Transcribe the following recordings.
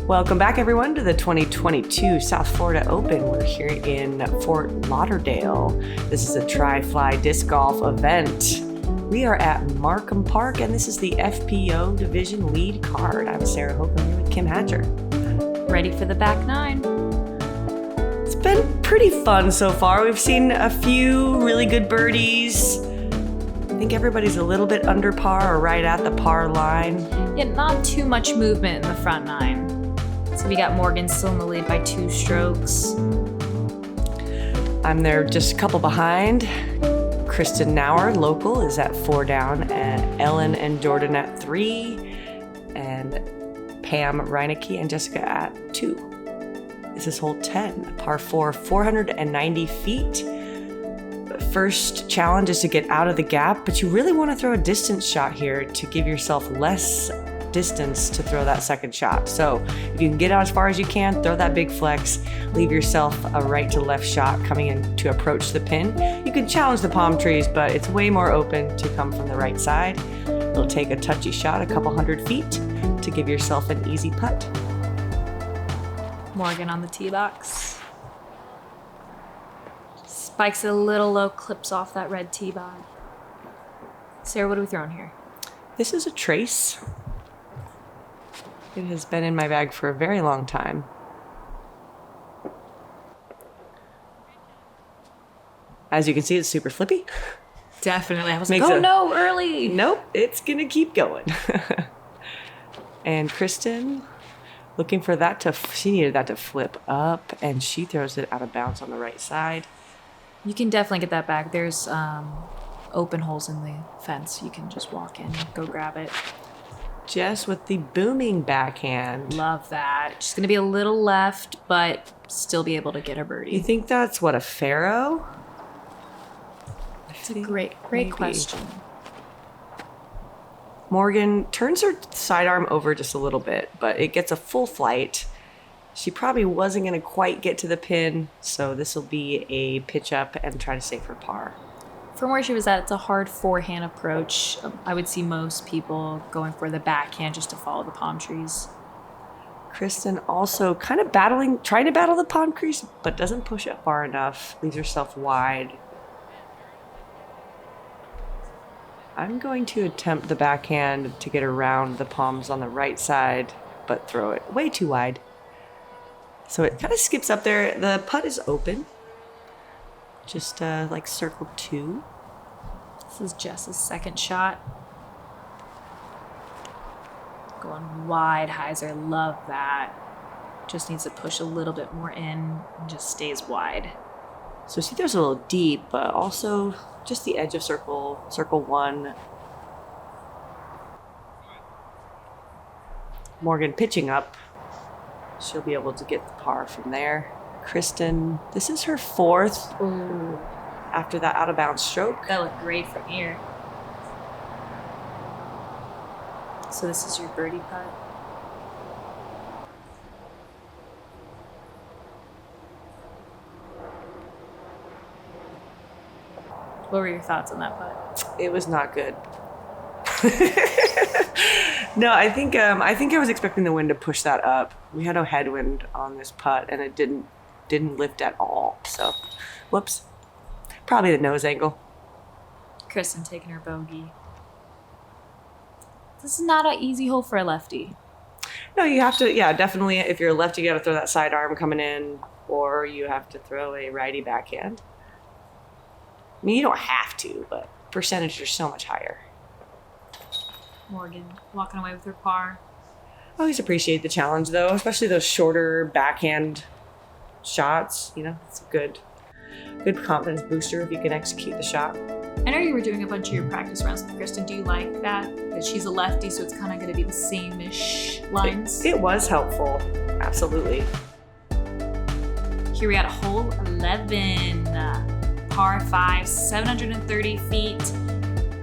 Welcome back, everyone, to the 2022 South Florida Open. We're here in Fort Lauderdale. This is a tri-fly disc golf event. We are at Markham Park, and this is the FPO Division Lead Card. I'm Sarah Hokom here with Kim Hatcher. Ready for the back nine. It's been pretty fun so far. We've seen a few really good birdies. I think everybody's a little bit under par or right at the par line. Yeah, not too much movement in the front nine. So we got Morgan still in the lead by 2 strokes. I'm there just a couple behind. Kristen Knauer, local, is at 4 down, and Ellen and Jordan at 3, and Pam Reinecke and Jessica at 2. This is hole 10, par 4, 490 feet. The first challenge is to get out of the gap, but you really want to throw a distance shot here to give yourself less distance to throw that second shot. So if you can get out as far as you can, throw that big flex, leave yourself a right to left shot coming in to approach the pin. You can challenge the palm trees, but it's way more open to come from the right side. It'll take a touchy shot a couple hundred feet to give yourself an easy putt. Morgan on the tee box. Spikes it a little low, clips off that red tee box. Sarah, what are we throwing here? This is a trace. It has been in my bag for a very long time. As you can see, it's super flippy. Definitely. I was like, oh no, early. Nope, it's gonna keep going. And Kristen, looking for that she needed that to flip up, and she throws it out of bounds on the right side. You can definitely get that back. There's open holes in the fence. You can just walk in, go grab it. Jess with the booming backhand. Love that. She's going to be a little left, but still be able to get a birdie. You think that's what, a faro? It's a great question. Morgan turns her sidearm over just a little bit, but it gets a full flight. She probably wasn't going to quite get to the pin, so this will be a pitch up and try to save her par. From where she was at, it's a hard forehand approach. I would see most people going for the backhand just to follow the palm trees. Kristen also kind of trying to battle the palm trees, but doesn't push it far enough, leaves herself wide. I'm going to attempt the backhand to get around the palms on the right side, but throw it way too wide. So it kind of skips up there. The putt is open. Just like circle 2. This is Jess's second shot. Going wide, hyzer. Love that. Just needs to push a little bit more in and just stays wide. So she throws a little deep, but also just the edge of circle 1. Morgan pitching up. She'll be able to get the par from there. Kristen, this is her 4th. Ooh. After that out of bounds stroke. That looked great from here. So this is your birdie putt. What were your thoughts on that putt? It was not good. No, I think I was expecting the wind to push that up. We had a headwind on this putt, and it didn't lift at all. So, whoops. Probably the nose angle. Kristen taking her bogey. This is not an easy hole for a lefty. No, you have to, definitely. If you're a lefty, you got to throw that sidearm coming in, or you have to throw a righty backhand. I mean, you don't have to, but percentages are so much higher. Morgan walking away with her par. I always appreciate the challenge, though, especially those shorter backhand shots. It's a good confidence booster if you can execute the shot. I know you were doing a bunch of your practice rounds with Kristen. Do you like that she's a lefty, so it's kind of going to be the same-ish lines? It was helpful. Absolutely. Here we got hole 11, par 5, 730 feet.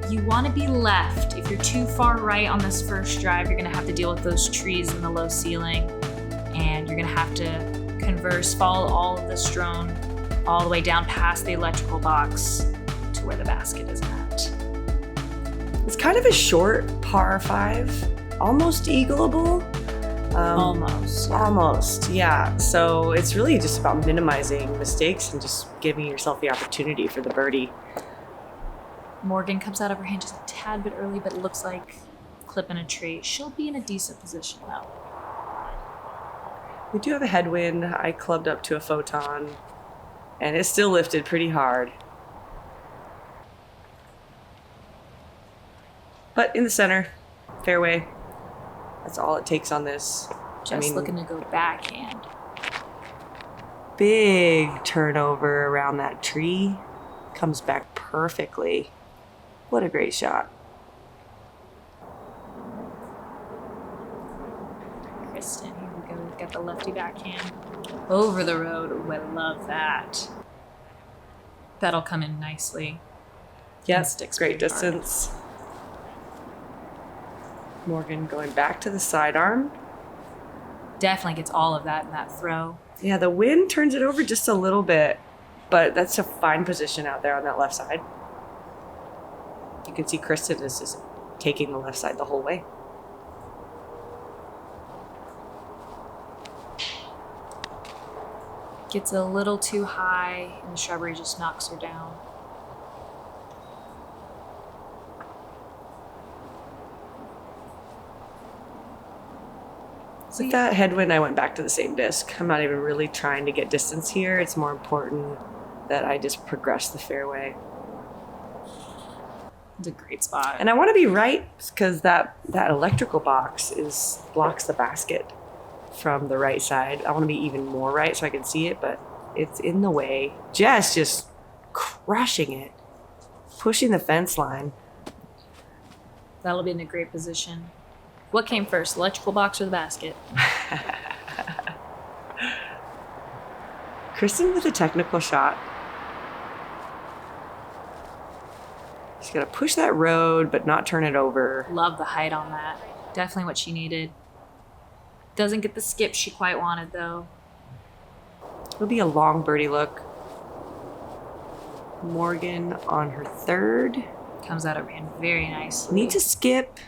You want to be left. If you're too far right on this first drive, you're going to have to deal with those trees and the low ceiling, and you're going to have to follow all of this drone all the way down past the electrical box to where the basket is at. It's kind of a short par 5, almost eagleable. Almost, yeah. So it's really just about minimizing mistakes and just giving yourself the opportunity for the birdie. Morgan comes out of her hand just a tad bit early, but it looks like clipping a tree. She'll be in a decent position though. We do have a headwind. I clubbed up to a photon, and it still lifted pretty hard. But in the center, fairway. That's all it takes on this. Just looking to go backhand. Big turnover around that tree. Comes back perfectly. What a great shot. Kristen, here we go. We've got the lefty backhand. Over the road. Ooh, I love that. That'll come in nicely. Yep, great distance. Morgan going back to the sidearm. Definitely gets all of that in that throw. Yeah, the wind turns it over just a little bit, but that's a fine position out there on that left side. You can see Kristen is just taking the left side the whole way. Gets a little too high, and the shrubbery just knocks her down. With that headwind, I went back to the same disc. I'm not even really trying to get distance here. It's more important that I just progress the fairway. It's a great spot. And I want to be right because that electrical box blocks the basket from the right side. I want to be even more right so I can see it, but it's in the way. Jess just crushing it, pushing the fence line. That'll be in a great position. What came first, electrical box or the basket? Kristen with a technical shot. She's got to push that road, but not turn it over. Love the height on that. Definitely what she needed. Doesn't get the skip she quite wanted, though. It'll be a long birdie look. Morgan on her third. Comes out of hand very nicely. Needs a skip.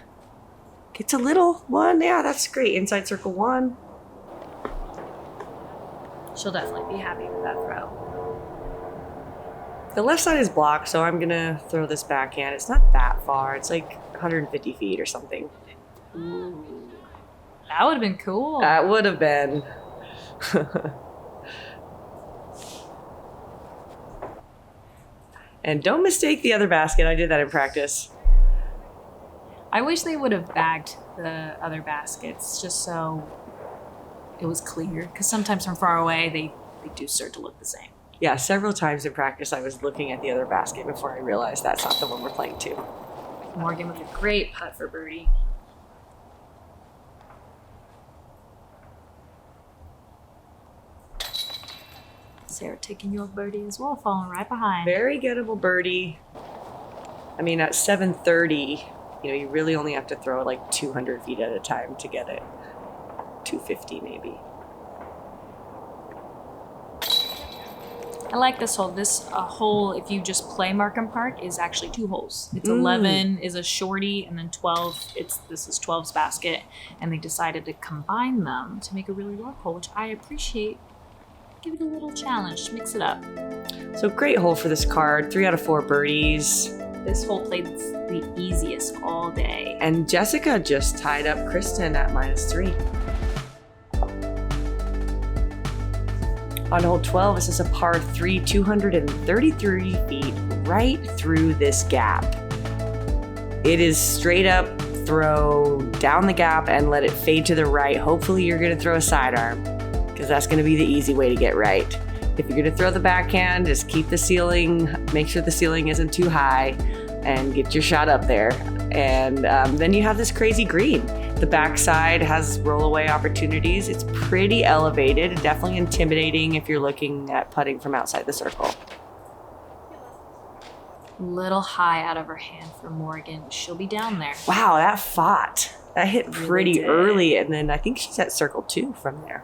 Gets a little one. Yeah, that's great. Inside circle one. She'll definitely be happy with that throw. The left side is blocked, so I'm going to throw this backhand. It's not that far. It's like 150 feet or something. Ooh. That would have been cool. That would have been. And don't mistake the other basket. I did that in practice. I wish they would have bagged the other baskets just so it was clear. Because sometimes from far away, they do start to look the same. Yeah, several times in practice, I was looking at the other basket before I realized that's not the one we're playing to. Morgan with a great putt for birdie. Sarah taking your birdie as well, falling right behind. Very gettable birdie. I mean, at 730, you really only have to throw like 200 feet at a time to get it. 250 maybe. I like this hole. This hole, if you just play Markham Park, is actually 2 holes. It's 11 is a shorty, and then 12, this is 12's basket. And they decided to combine them to make a really long hole, which I appreciate. Give it a little challenge to mix it up. So great hole for this card. 3 out of 4 birdies. This hole played the easiest all day. And Jessica just tied up Kristen at -3. On hole 12, this is a par 3, 233 feet right through this gap. It is straight up throw down the gap and let it fade to the right. Hopefully you're going to throw a sidearm because that's going to be the easy way to get right. If you're going to throw the backhand, just keep the ceiling, make sure the ceiling isn't too high, and get your shot up there. And then you have this crazy green. The backside has roll-away opportunities. It's pretty elevated, definitely intimidating if you're looking at putting from outside the circle. Little high out of her hand for Morgan. She'll be down there. Wow, that fought. That hit pretty early, and then I think she's at circle 2 from there.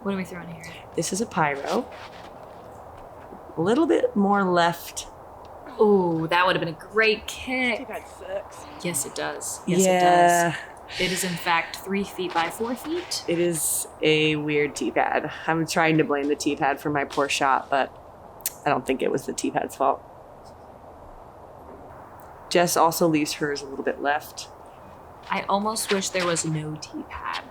What are we throwing here? This is a pyro. A little bit more left Oh, that would have been a great kick. T-pad sucks. Yes, it does. Yes, Yeah. it does. It is, in fact, 3 feet by 4 feet. It is a weird T-pad. I'm trying to blame the T-pad for my poor shot, but I don't think it was the T-pad's fault. Jess also leaves hers a little bit left. I almost wish there was no T-pad.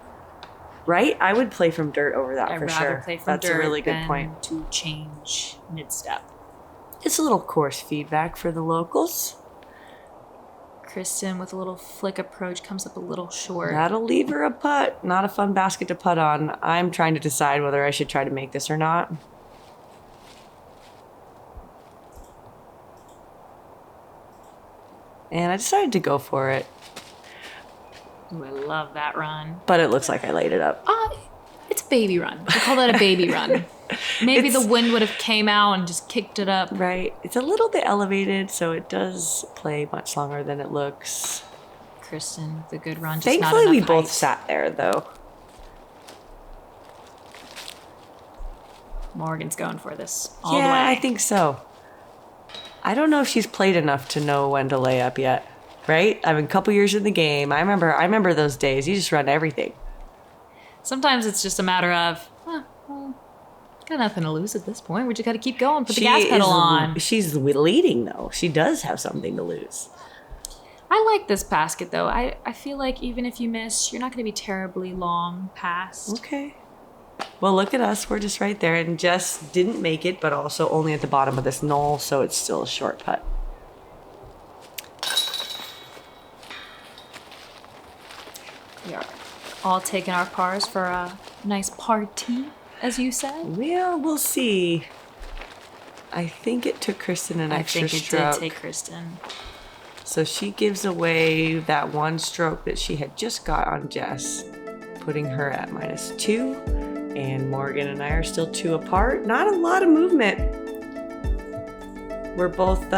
Right? I would play from dirt over that I'd for rather sure. play from That's dirt a really good than point. to change mid-step. It's a little course feedback for the locals. Kristen, with a little flick approach, comes up a little short. That'll leave her a putt. Not a fun basket to putt on. I'm trying to decide whether I should try to make this or not. And I decided to go for it. Ooh, I love that run. But it looks like I laid it up. It's a baby run. We call that a baby run. Maybe the wind would have came out and just kicked it up. Right. It's a little bit elevated, so it does play much longer than it looks. Kristen, the good run. Just Thankfully, not we enough both height. sat there, though. Morgan's going for this all the way. Yeah, I think so. I don't know if she's played enough to know when to lay up yet. Right? I mean, a couple years in the game. I remember those days. You just run everything. Sometimes it's just a matter of, well, got nothing to lose at this point. We just got to keep going. Put the gas pedal on. She's leading, though. She does have something to lose. I like this basket, though. I feel like even if you miss, you're not going to be terribly long past. Okay. Well, look at us. We're just right there. And Jess didn't make it, but also only at the bottom of this knoll, so it's still a short putt. We are all taking our pars for a nice party, as you said. Well, we'll see. I think it took Kristen an extra stroke. I think it did take Kristen. So she gives away that one stroke that she had just got on Jess, putting her at -2. And Morgan and I are still 2 apart. Not a lot of movement. We're both,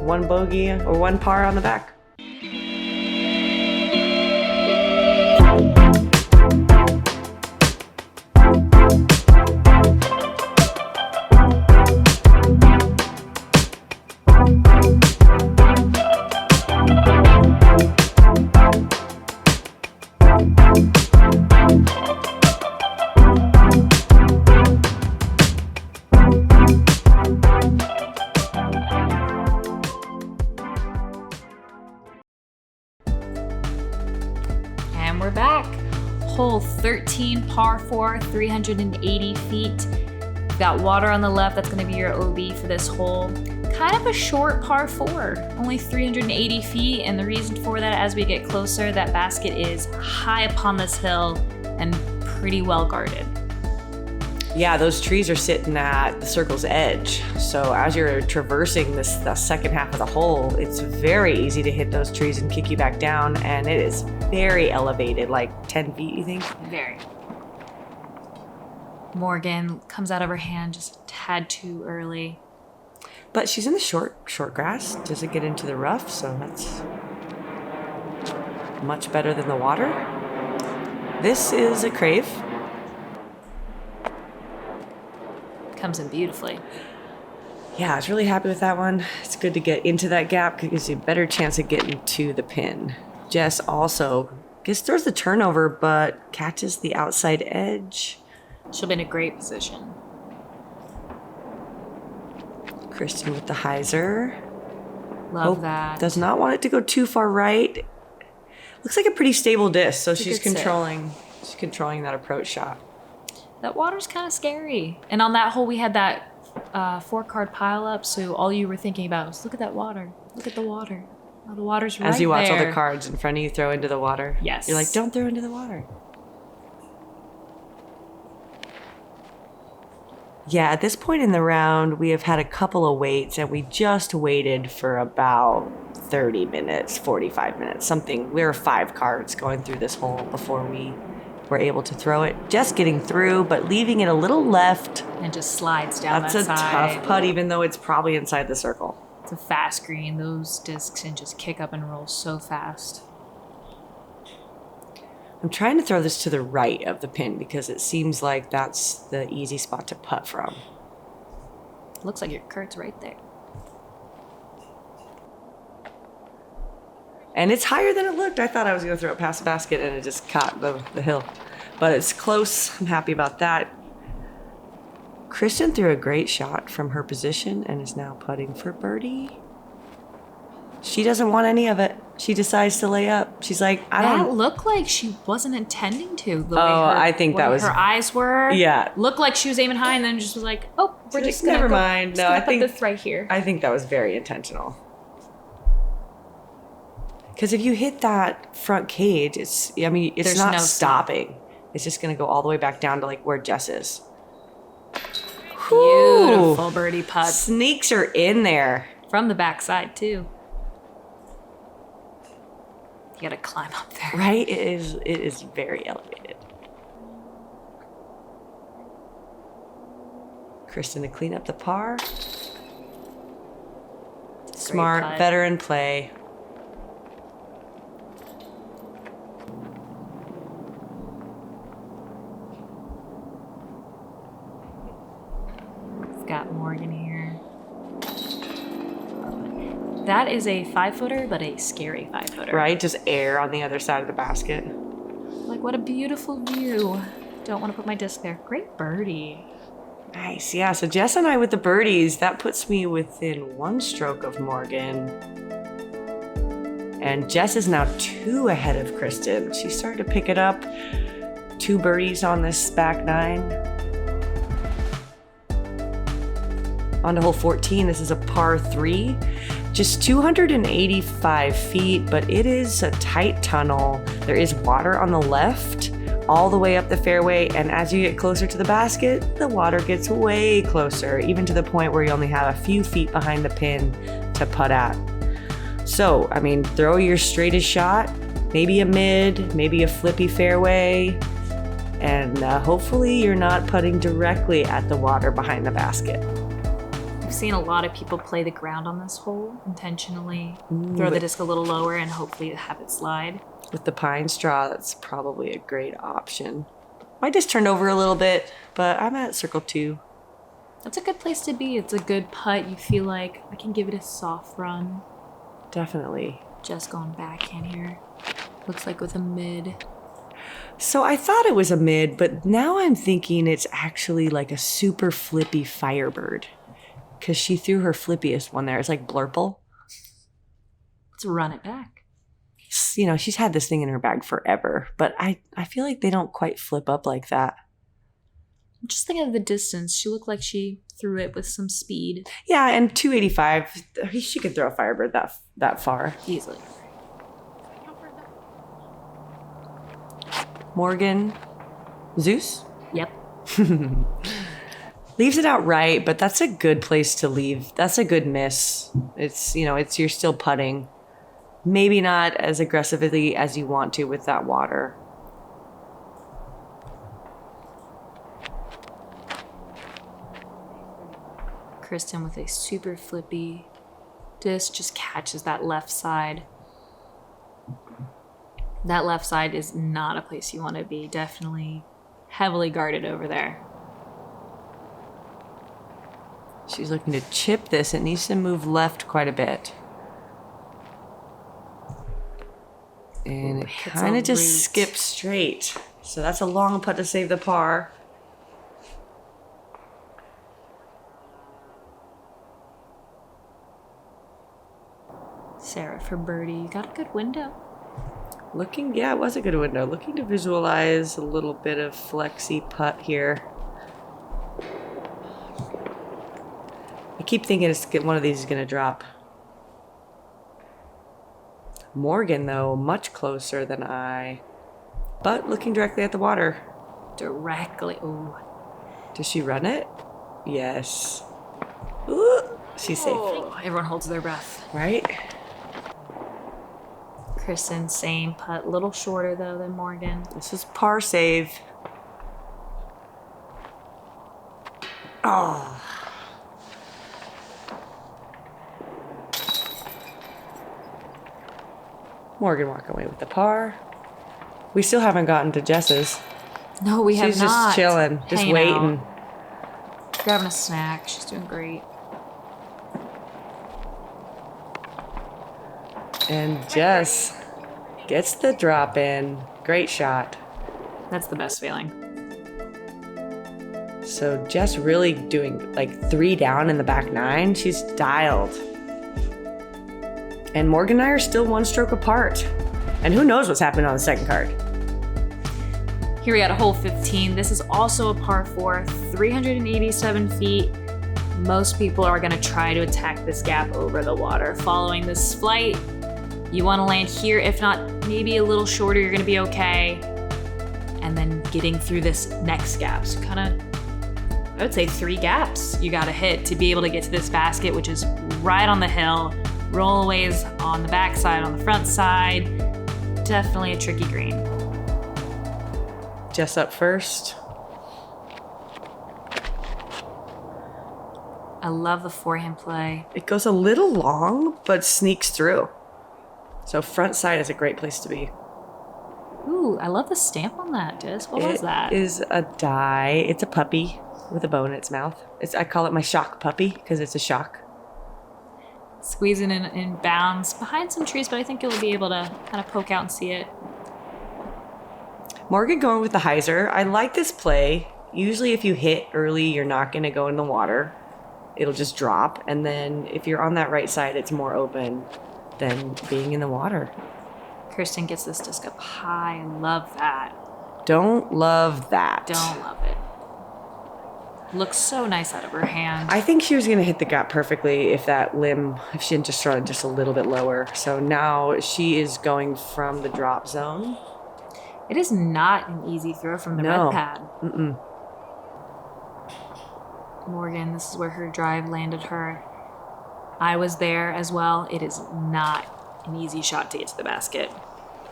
one bogey or 1 par on the back. And we're back. Hole 13, par 4, 380 feet. We've got water on the left. That's going to be your OB for this hole. Kind of a short par 4, only 380 feet. And the reason for that, as we get closer, that basket is high upon this hill and pretty well guarded. Yeah, those trees are sitting at the circle's edge. So as you're traversing the second half of the hole, it's very easy to hit those trees and kick you back down. And it is very elevated, like 10 feet, you think? Very. Morgan comes out of her hand just a tad too early. But she's in the short grass. Doesn't get into the rough, so that's much better than the water. This is a crave. Comes in beautifully. Yeah, I was really happy with that one. It's good to get into that gap. It gives you a better chance of getting to the pin. Jess also throws the turnover, but catches the outside edge. She'll be in a great position. Kristen with the hyzer. Love that. Does not want it to go too far right. Looks like a pretty stable disc, so It's a she's good sit. controlling that approach shot. That water's kind of scary. And on that hole, we had that 4-card pile up, so all you were thinking about was, look at that water. Look at the water. Oh, the water's right there. As you watch all the cards in front of you throw into the water. Yes. You're like, don't throw into the water. Yeah, at this point in the round, we have had a couple of waits, and we just waited for about 30 minutes, 45 minutes, something. We were 5 cards going through this hole before we were able to throw it. Just getting through, but leaving it a little left. And just slides down That's that a side. tough putt, even though it's probably inside the circle. It's a fast green. Those discs can just kick up and roll so fast. I'm trying to throw this to the right of the pin because it seems like that's the easy spot to putt from. Looks like your Kurt's right there. And it's higher than it looked. I thought I was going to throw it past the basket and it just caught the hill. But it's close. I'm happy about that. Kristen threw a great shot from her position and is now putting for birdie. She doesn't want any of it. She decides to lay up. She's like, I don't... That looked like she wasn't intending to. I think that was... her eyes were. Yeah. Looked like she was aiming high and then just was like, oh, we're just going to... Never mind. No, I think... put this right here. I think that was very intentional. Because if you hit that front cage, it's There's not no stopping. It's just going to go all the way back down to like where Jess is. Beautiful birdie putt. Sneaks are in there. From the backside, too. You gotta climb up there. Right? It is very elevated. Kristen to clean up the par. Smart, veteran play. Got Morgan here. That is a 5-footer, but a scary 5-footer. Right? Just air on the other side of the basket. Like, what a beautiful view. Don't want to put my disc there. Great birdie. Nice. Yeah, so Jess and I with the birdies, that puts me within 1 stroke of Morgan. And Jess is now 2 ahead of Kristen. She's starting to pick it up. 2 birdies on this back 9. On to hole 14, this is a par 3. Just 285 feet, but it is a tight tunnel. There is water on the left, all the way up the fairway, and as you get closer to the basket, the water gets way closer, even to the point where you only have a few feet behind the pin to putt at. So, throw your straightest shot, maybe a mid, maybe a flippy fairway, and hopefully you're not putting directly at the water behind the basket. I've seen a lot of people play the ground on this hole, intentionally throw the disc a little lower and hopefully have it slide. With the pine straw, that's probably a great option. Might just turn over a little bit, but I'm at circle 2. That's a good place to be. It's a good putt. You feel like I can give it a soft run. Definitely. Just going backhand here. Looks like with a mid. So I thought it was a mid, but now I'm thinking it's actually like a super flippy Firebird. Because she threw her flippiest one there. It's like Blurple. Let's run it back. She's had this thing in her bag forever, but I feel like they don't quite flip up like that. I'm just thinking of the distance. She looked like she threw it with some speed. Yeah, and 285, she could throw a Firebird that far. Easily. Morgan. Zeus? Yep. Leaves it out right, but that's a good place to leave. That's a good miss. It's you're still putting. Maybe not as aggressively as you want to with that water. Kristen with a super flippy disc just catches that left side. That left side is not a place you want to be. Definitely heavily guarded over there. She's looking to chip this. It needs to move left quite a bit. And it kind of just skips straight. So that's a long putt to save the par. Sarah for birdie. You got a good window. It was a good window. Looking to visualize a little bit of flexy putt here. I keep thinking one of these is going to drop. Morgan, though, much closer than I. But looking directly at the water. Directly. Ooh. Does she run it? Yes. Ooh, she's safe. Oh, everyone holds their breath. Right? Kristen, same putt. A little shorter, though, than Morgan. This is par save. Oh. Morgan walk away with the par. We still haven't gotten to Jess's. No, we have not. She's just chilling, just waiting. Grabbing a snack. She's doing great. And Jess gets the drop in. Great shot. That's the best feeling. So Jess really doing like 3 down in the back 9. She's dialed. And Morgan and I are still 1 stroke apart. And who knows what's happening on the second card. Here we got a hole 15. This is also a par 4, 387 feet. Most people are gonna try to attack this gap over the water. Following this flight, you wanna land here. If not, maybe a little shorter, you're gonna be okay. And then getting through this next gap. So kinda, I would say 3 gaps you gotta hit to be able to get to this basket, which is right on the hill. Rollaways on the back side, on the front side. Definitely a tricky green. Jess up first. I love the forehand play. It goes a little long, but sneaks through. So front side is a great place to be. Ooh, I love the stamp on that, Diz. What was that? It is a die. It's a puppy with a bone in its mouth. I call it my shock puppy because it's a shock. Squeezing in bounds behind some trees, but I think you'll be able to kind of poke out and see it. Morgan going with the hyzer. I like this play. Usually if you hit early, you're not going to go in the water. It'll just drop. And then if you're on that right side, it's more open than being in the water. Kristen gets this disc up high. I love that. Don't love that. Don't love it. Looks so nice out of her hand. I think she was going to hit the gap perfectly if that limb, if she had just thrown it just a little bit lower. So now she is going from the drop zone. It is not an easy throw from the red pad. Mm-mm. Morgan, this is where her drive landed her. I was there as well. It is not an easy shot to get to the basket.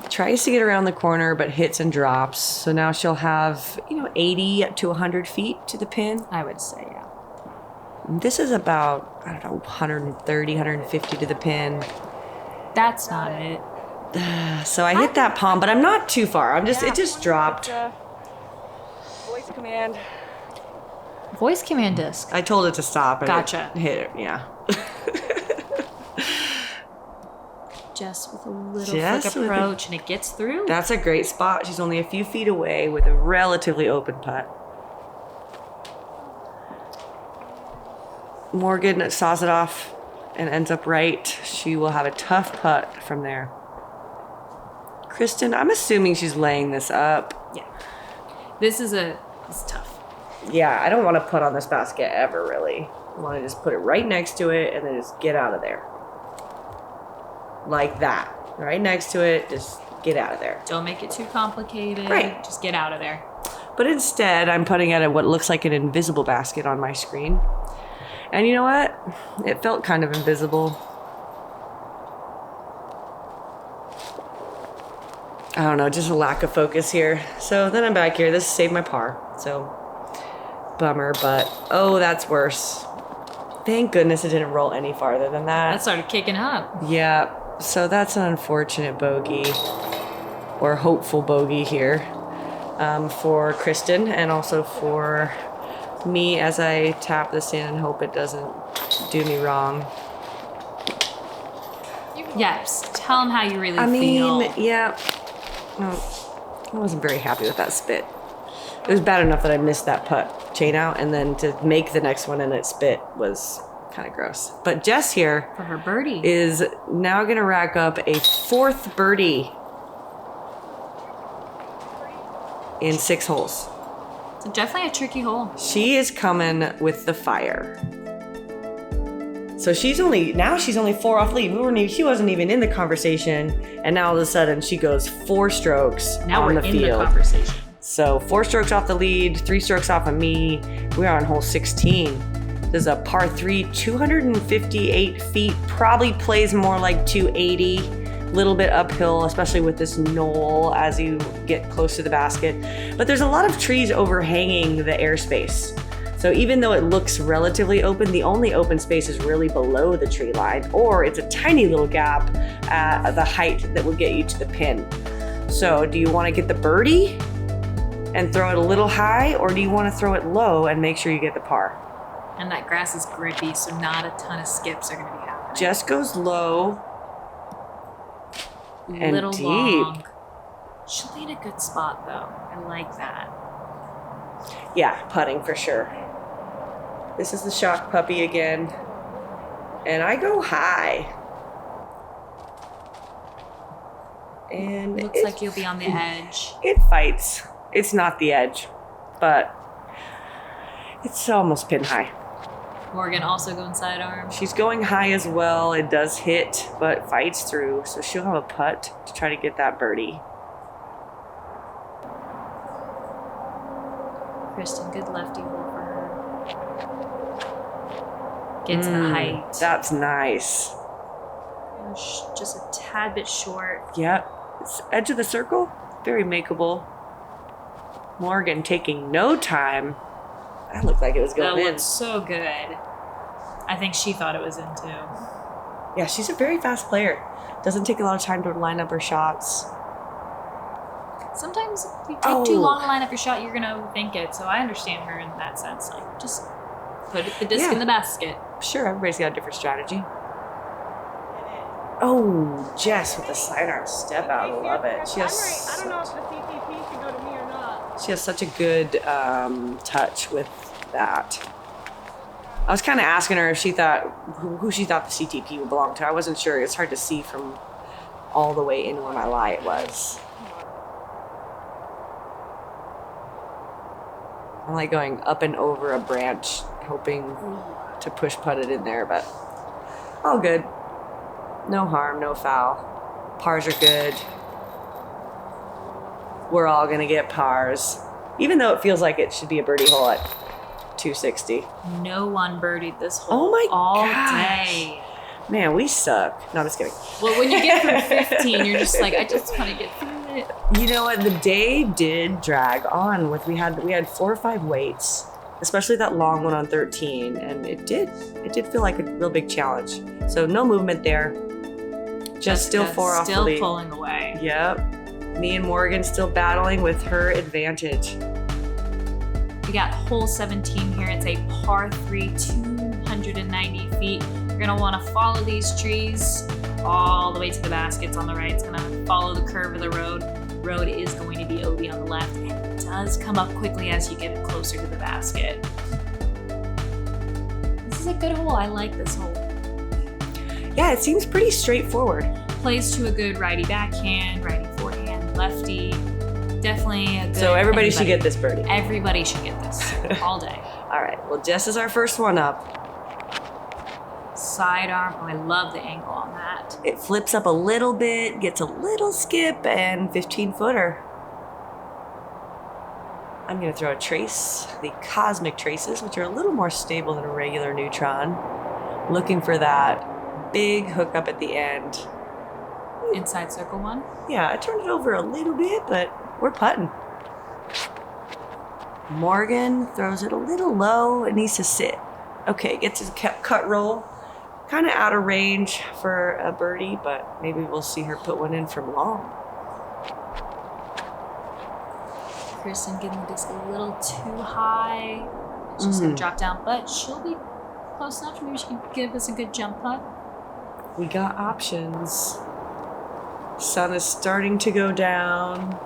Tries to get around the corner, but hits and drops. So now she'll have, 80 to 100 feet to the pin. I would say, yeah. This is about, 130, 150 to the pin. That's not it. So I hit that palm, but I'm not too far. It just dropped. Voice command. Voice command disc. I told it to stop. And Gotcha. It hit it, yeah. Jess with a little flick approach, and it gets through. That's a great spot. She's only a few feet away with a relatively open putt. Morgan saws it off and ends up right. She will have a tough putt from there. Kristen, I'm assuming she's laying this up. Yeah. This is tough. Yeah, I don't want to putt on this basket ever, really. I want to just put it right next to it and then just get out of there. Like that. Right next to it, just get out of there. Don't make it too complicated. Right. Just get out of there. But instead, I'm putting at what looks like an invisible basket on my screen. And you know what? It felt kind of invisible. I don't know, just a lack of focus here. So then I'm back here. This saved my par. So, bummer, but oh, that's worse. Thank goodness it didn't roll any farther than that. That started kicking up. Yeah, so that's an unfortunate bogey, or hopeful bogey here, for Kristen, and also for me as I tap this in and hope it doesn't do me wrong. Yes, tell them how you really feel. I mean, yeah. I wasn't very happy with that spit. It was bad enough that I missed that putt chain out, and then to make the next one and it spit was kind of gross. But Jess here for her birdie is now going to rack up a 4th birdie in 6 holes. So definitely a tricky hole. She is coming with the fire. So she's only 4 off lead. She wasn't even in the conversation, and now all of a sudden she goes 4 strokes now on we're the in field. The conversation. So 4 strokes off the lead, 3 strokes off of me. We are on hole 16. This is a par 3, 258 feet. Probably plays more like 280. Little bit uphill, especially with this knoll as you get close to the basket. But there's a lot of trees overhanging the airspace. So even though it looks relatively open, the only open space is really below the tree line, or it's a tiny little gap at the height that will get you to the pin. So do you want to get the birdie and throw it a little high, or do you want to throw it low and make sure you get the par? And that grass is grippy, so not a ton of skips are going to be happening. Jess goes low. And little deep. long. She'll be in a good spot though. I like that. Yeah, putting for sure. This is the shock puppy again. And I go high. And Looks like you'll be on the edge. It fights. It's not the edge, but it's almost pin high. Morgan also going sidearm. She's going high as well. It does hit, but fights through. So she'll have a putt to try to get that birdie. Kristen, good lefty hole for her. Gets the height. That's nice. Just a tad bit short. Yep. It's edge of the circle. Very makeable. Morgan taking no time. That looked like it was going That in. looked so good. I think she thought it was in too. Yeah, she's a very fast player. Doesn't take a lot of time to line up her shots. Sometimes if you take too long to line up your shot, you're going to overthink it. So I understand her in that sense. Like, just put the disc in the basket. Sure, everybody's got a different strategy. Oh, Jess with the sidearm step out. Love it. She has I don't know if the CTP should go to me or not. She has such a good touch with that. I was kind of asking her if she thought who she thought the CTP would belong to. I wasn't sure. It's hard to see from all the way in where my light was. I'm like going up and over a branch, hoping to push putt it in there, but all good. No harm, no foul. Pars are good. We're all gonna get pars, even though it feels like it should be a birdie hole at 260. No one birdied this hole all day. Man, we suck. No, I'm just kidding. Well, when you get through 15, you're just like, I just want to get through it. You know what? The day did drag on. We had 4 or 5 waits, especially that long one on 13, and it did feel like a real big challenge. So no movement there. Just still 4 off the lead. Still pulling away. Yep. Me and Morgan still battling with her advantage. We got hole 17 here. It's a par 3, 290 feet. You're gonna want to follow these trees all the way to the baskets on the right. It's gonna follow the curve of the road. Road is going to be OB on the left, and it does come up quickly as you get closer to the basket. This is a good hole. I like this hole. Yeah, it seems pretty straightforward. Plays to a good righty backhand, righty forehand, lefty. Definitely a good. So everybody should get this birdie. Everybody should get this all day. All right. Well, Jess is our first one up. Sidearm. Oh, I love the angle on that. It flips up a little bit, gets a little skip, and 15-footer. I'm going to throw a trace, the cosmic traces, which are a little more stable than a regular neutron. Looking for that big hook up at the end. Inside circle one? Yeah, I turned it over a little bit, but we're putting. Morgan throws it a little low. It needs to sit. Okay, gets his cut roll. Kind of out of range for a birdie, but maybe we'll see her put one in from long. Kristen getting the disc a little too high. She's going to drop down, but she'll be close enough. Maybe she can give us a good jump putt. We got options. Sun is starting to go down.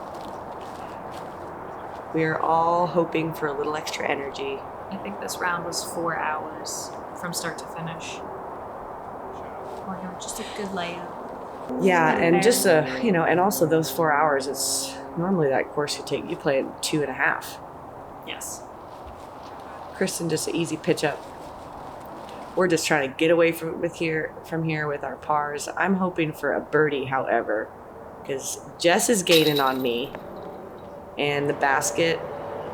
We are all hoping for a little extra energy. I think this round was 4 hours from start to finish. Or no, just a good layup. Yeah, and just and also those 4 hours, it's normally that course you play in 2.5. Yes. Kristen, just an easy pitch up. We're just trying to get away from here with our pars. I'm hoping for a birdie, however, because Jess is gaining on me, and the basket.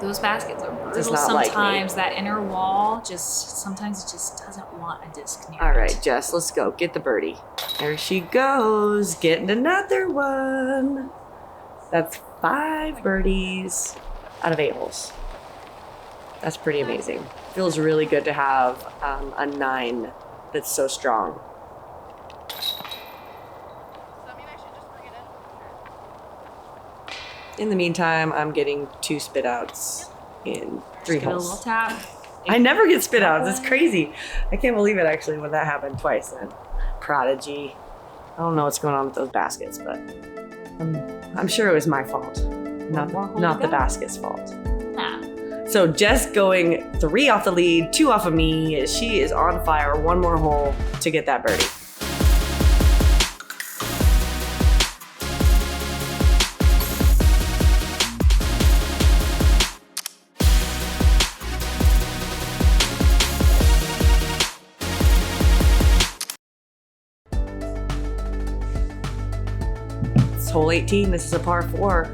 Those baskets are brutal Does not like me. sometimes. That inner wall sometimes it just doesn't want a disc near All right, it. Jess, let's go. Get the birdie. There she goes, getting another one. That's 5 birdies out of 8 holes. That's pretty amazing. Feels really good to have a 9 that's so strong. Does that mean I should just bring it in? In the meantime, I'm getting 2 spit outs in 3 Just give it a holes. little tap. I never get spit outs. It's crazy. I can't believe it actually when that happened twice then. Prodigy. don't know what's going on with those baskets, but I'm sure it was my fault. Not the basket's fault. Nah. So Jess going 3 off the lead, 2 off of me. She is on fire. 1 more hole to get that birdie. It's hole 18. This is a par 4.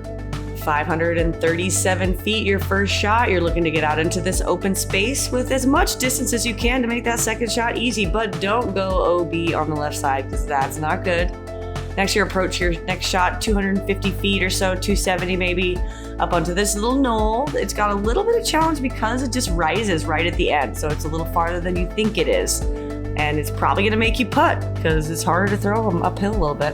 537 feet, your first shot. You're looking to get out into this open space with as much distance as you can to make that second shot easy, but don't go OB on the left side because that's not good. Next, you approach your next shot 250 feet or so, 270 maybe, up onto this little knoll. It's got a little bit of challenge because it just rises right at the end, so it's a little farther than you think it is. And it's probably gonna make you putt because it's harder to throw them uphill a little bit.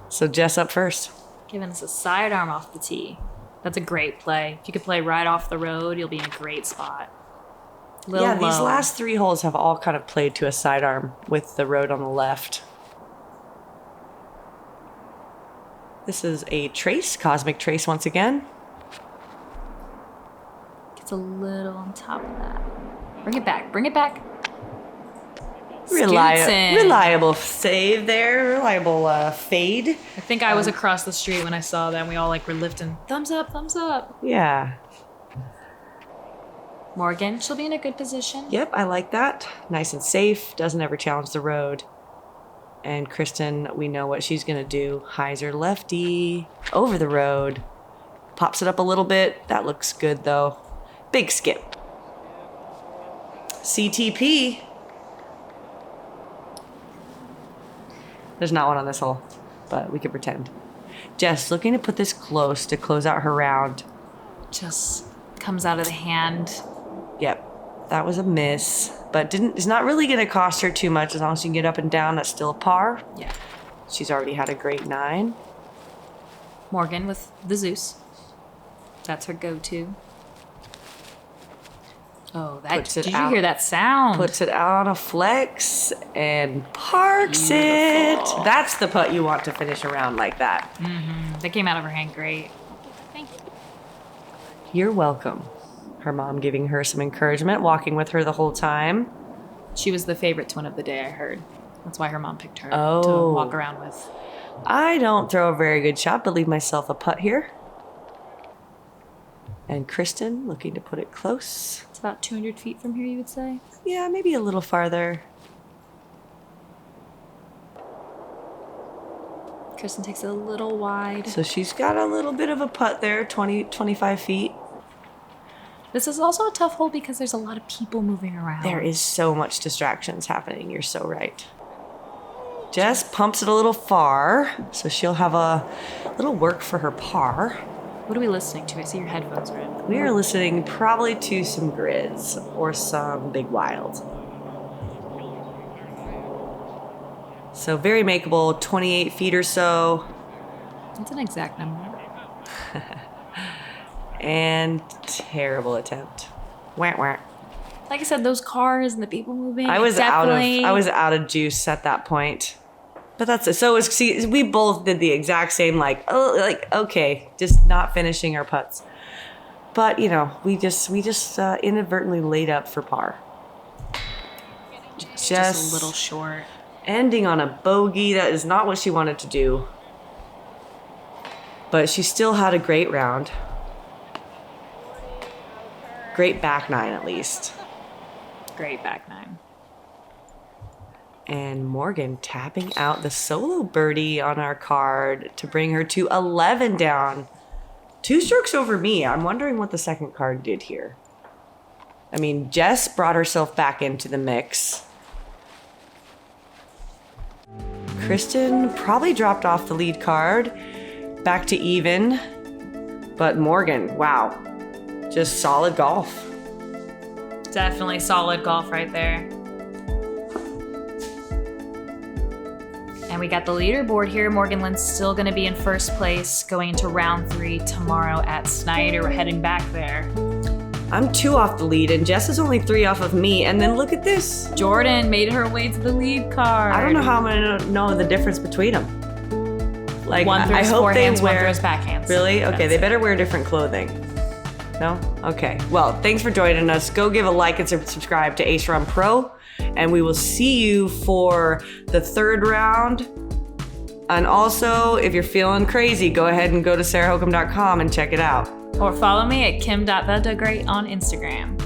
So Jess up first. Giving us a sidearm off the tee. That's a great play. If you could play right off the road, you'll be in a great spot. These last 3 holes have all kind of played to a sidearm with the road on the left. This is a trace, cosmic trace once again. Gets a little on top of that. Bring it back. Bring it back. Reliable save there. Reliable fade. I think I was across the street when I saw that. And we all were lifting. Thumbs up, thumbs up. Yeah. Morgan, she'll be in a good position. Yep, I like that. Nice and safe. Doesn't ever challenge the road. And Kristen, we know what she's going to do. Hyzer lefty over the road. Pops it up a little bit. That looks good, though. Big skip. CTP. There's not one on this hole, but we can pretend. Jess looking to put this close to close out her round. Just comes out of the hand. Yep, that was a miss, but it's not really going to cost her too much as long as she can get up and down. That's still a par. Yeah. She's already had a great 9. Morgan with the Zeus. That's her go-to. Oh, did you hear that sound? Puts it out on a flex and parks it. That's the putt you want to finish around like that. Mm-hmm. That came out of her hand great. Thank you. You're welcome. Her mom giving her some encouragement, walking with her the whole time. She was the favorite twin of the day, I heard. That's why her mom picked her to walk around with. I don't throw a very good shot, but leave myself a putt here. And Kristen looking to put it close. It's about 200 feet from here, you would say? Yeah, maybe a little farther. Kristen takes it a little wide. So she's got a little bit of a putt there, 25 feet. This is also a tough hole because there's a lot of people moving around. There is so much distractions happening. You're so right. Jess pumps it a little far, so she'll have a little work for her par. What are we listening to? I see your headphones are in. We are listening probably to some Grizz or some Big Wild. So very makeable, 28 feet or so. That's an exact number. And terrible attempt. Wah, wah. Like I said, those cars and the people moving. I was out of juice at that point. But that's it. So we both did the exact same, okay, just not finishing our putts. But we just inadvertently laid up for par. Just a little short. Ending on a bogey. That is not what she wanted to do. But she still had a great round. Great back 9 at least. Great back 9. And Morgan tapping out the solo birdie on our card to bring her to 11 down. 2 strokes over me. I'm wondering what the second card did here. I mean, Jess brought herself back into the mix. Kristen probably dropped off the lead card. Back to even. But Morgan, wow. Just solid golf. Definitely solid golf right there. And we got the leaderboard here. Morgan Lynds still going to be in first place going into round 3 tomorrow at Snyder. We're heading back there. I'm 2 off the lead, and Jess is only 3 off of me. And then look at this. Jordan made her way to the lead card. I don't know how I'm gonna know the difference between them. Like, One throws I hope forehands, they one wear. throws backhands. Really? Okay, That's they it. better wear different clothing. No? Okay. Well, thanks for joining us. Go give a like and subscribe to Ace Run Pro, and we will see you for the 3rd round. And also, if you're feeling crazy, go ahead and go to sarahhokom.com and check it out. Or follow me at kim.thedegreat on Instagram.